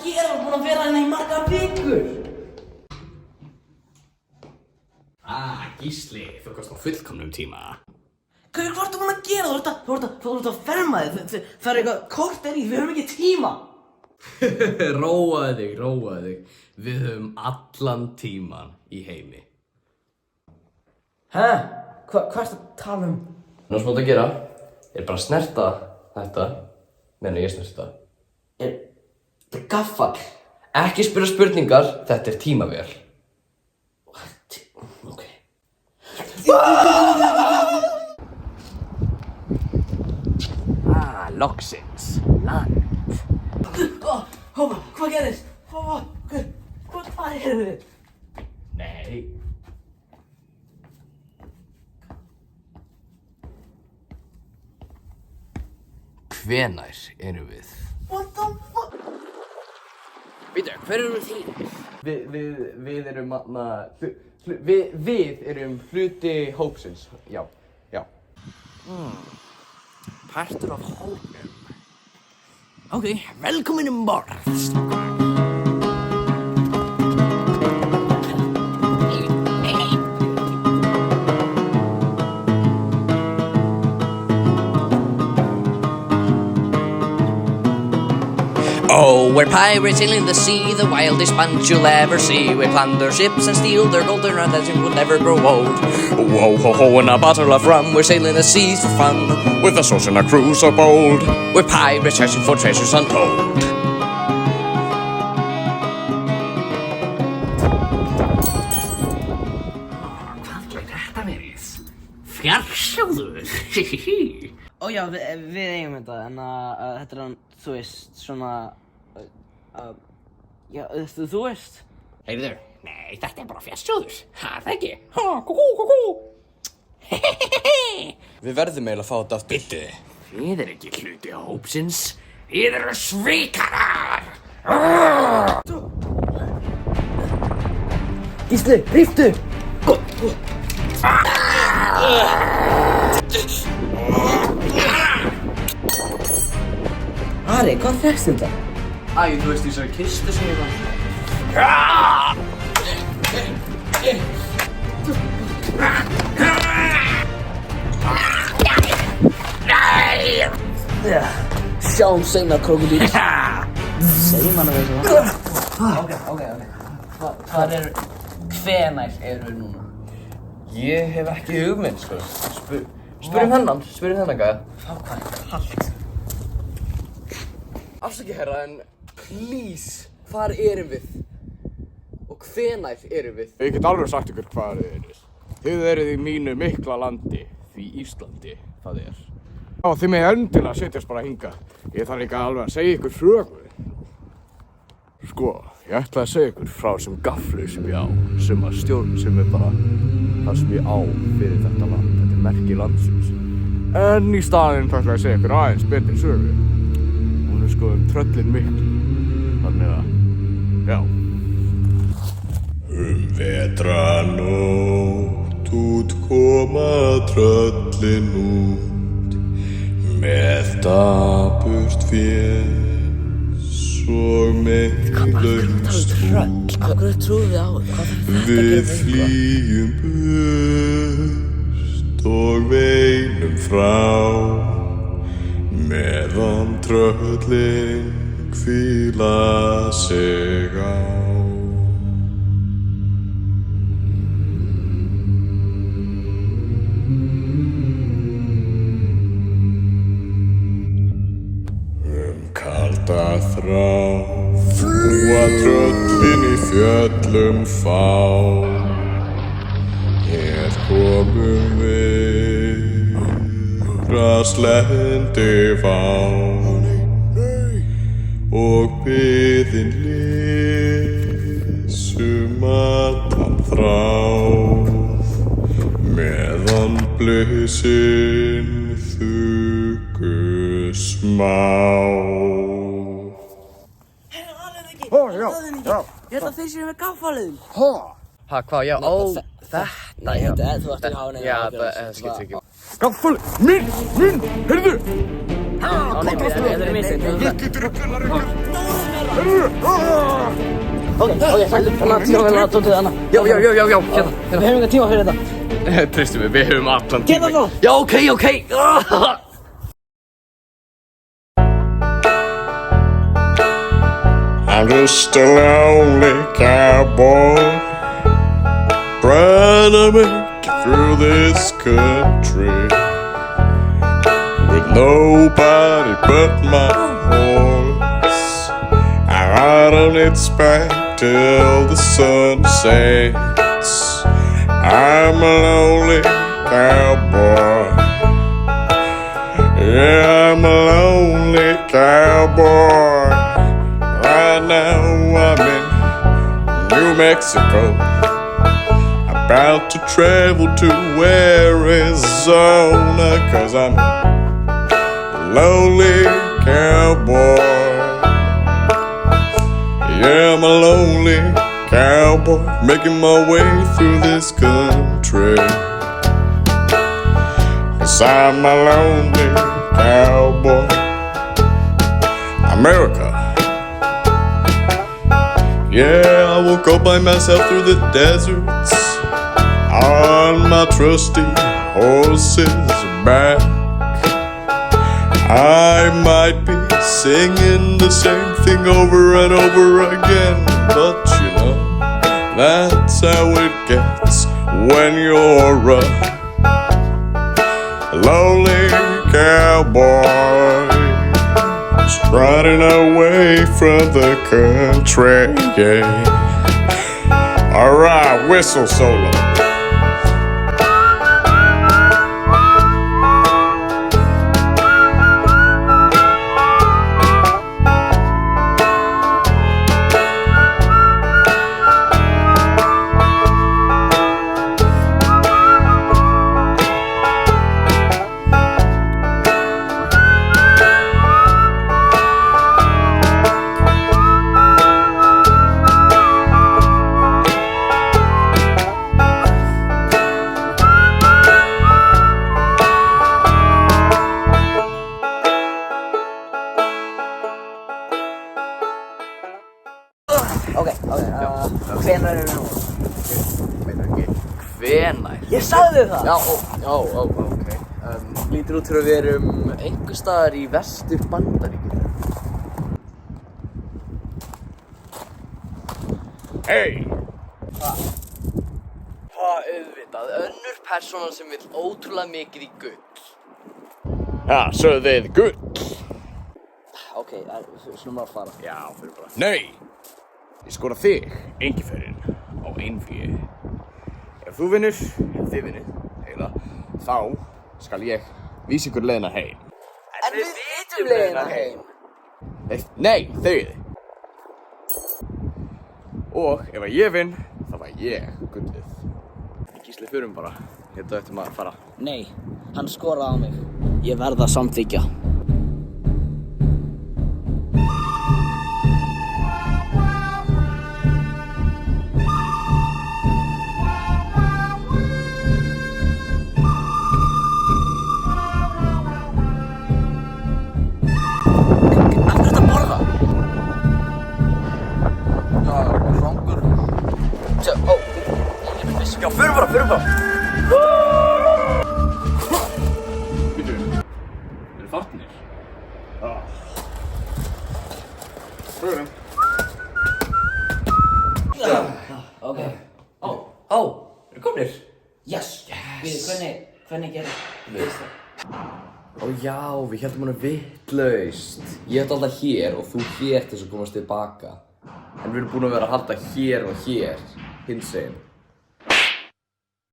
gera? Þú ert búinn að vera hérna í margar vikur. Gísli, þú komst á fullkomnum tíma. Hvað ertu búinn að gera? Þú ert að ferma þig. Það er eitthvað korter í, við höfum ekki tíma. Róaðu þig. Við höfum allan tíman í heimi. Hvað ertu að tala um? Ná sem þú átt að gera er bara að snerta þetta meðan ég snerta. Þetta er gaffall. Ekki spyrja spurningar, þetta er tímavél. Ok. Loksins, land. Hvað gerðist? Hvað er þið? Nei. Hvenær erum við? What the fuck? Býtu, hver erum við þín? Við erum Við erum hluti hópsins, já. Partur af hópnum. Ok, velkomin borð, strákar. Oh, we're pirates sailing the sea, the wildest bunch you'll ever see. We plunder ships and steal their gold, and our legend will never grow old. Whoa, ho, ho, and a bottle of rum, we're sailing the seas for fun, with a source and a crew so bold. We're pirates searching for treasures untold. Hvað gæti þetta verið? Fjarsjóður, hihihi. Ó já, við eigum þetta, en þetta er þú veist, svona, já, þú veist. Heyrðu, nei, þetta er bara fjarsjóður, það ekki? Kúkú. Við verðum eiginlega að fá þetta aftur. Bittu, þið er ekki hluti hópsins, þið eru svíkarar! Gísli, hríftu! Ari, hvað fékkst þetta? Æ, þú veist þessari kistu sem ég var. Sjáum seinna, krókudíl. Segjum hana þessu. Ok. Hvenær eru við núna? Ég hef ekki hugmynd, sko. Spurjum hennan gæja. Hvað er kallt? Afsakið herra, en please, hvar erum við? Og hvenær erum við? Ég get alveg sagt ykkur hvað þið eruð. Þið eruð í mínu mikla landi, því Íslandi það er. Já, þið megið endilega setjast bara hingað. Ég þarf líka alveg að segja ykkur sögu. Sko, ég ætla að segja ykkur frá sem gaflu sem ég á, sem að stjórn sem er bara það sem ég á fyrir þetta land. Þetta er merki landsins. En í staðinn ætla ég að segja ykkur aðeins betri sögu. Hún er sko tröllin miklu. Þannig að, já. Vetranótt út koma tröllin út með dapurt fjess og meinlaust hút. Af hverju trúið þið á þetta? Við flýjum burt og veinum frá meðan tröllin hvíla sig á. Kalda þrá fljúga tröllin í fjöllum fá. Hér komum við graslendi vá og biðin lesum allan þráð meðan blyssin þugu smá. Já. Ég held að þeir séu með gaffaliðin. Ha, hvað, já, ó, þetta, já. Þú ættir að hafa neina. Já, það skiptir ekki. Gaffal, minn, heyrðu! Nei, þetta er mistök. Við getur að kalla ykkur. Ok, þannig að tíma við að tótið hana. Já, hérna. Við hefum enga tíma fyrir þetta. Treystu mig, við höfum allan tíma. Geta það! Já, ok. I'm just a lonely cowboy trying to make it through this country with nobody but my horse. I ride on its back till the sun sets. I'm a lonely cowboy. Yeah, I'm a lonely cowboy. Right now I'm in New Mexico, about to travel to Arizona, 'cause I'm a lonely cowboy. Yeah, I'm a lonely cowboy, making my way through this country, 'cause I'm a lonely cowboy. America. Yeah, I will go by myself through the deserts on my trusty horse's back. I might be singing the same thing over and over again, but you know, that's how it gets when you're a lonely cowboy. Strutting away from the country, yeah. Alright, whistle solo. Hvenær erum við nú? Veit ekki. Hvenær? Ég sagði það! Já, ok. Lítur út fyrir að við erum einhvers staðar í vestur Bandaríkjunum. Hey! Það auðvitað, önnur persóna sem vill ótrúlega mikið í gull. Ja, sögðu þið gull? Ok, slum að fara. Já, fyrir bara. Nei! Ég skora þig, engiferinn, á einvíi. Ef þú vinnur, þið vinnið, heila, þá skal ég vísa ykkur leiðina heim. En við vitum leiðina heim. Nei, þegið. Og ef að ég vinn, þá var ég gullið. Gísli, förum bara. Þetta ættum að fara. Nei, hann skoraði á mig. Ég verð að samþykja. Já, förum bara. Býtu, eru farnir? Förum. Ok. Eru komnir? Yes! Hvernig gerir það? Ó já, við heldum hana vitlaust. Ég ætti alltaf hér og þú hér til þess að komast tilbaka. En við erum búin að vera að halda hér og hér, hinsegin.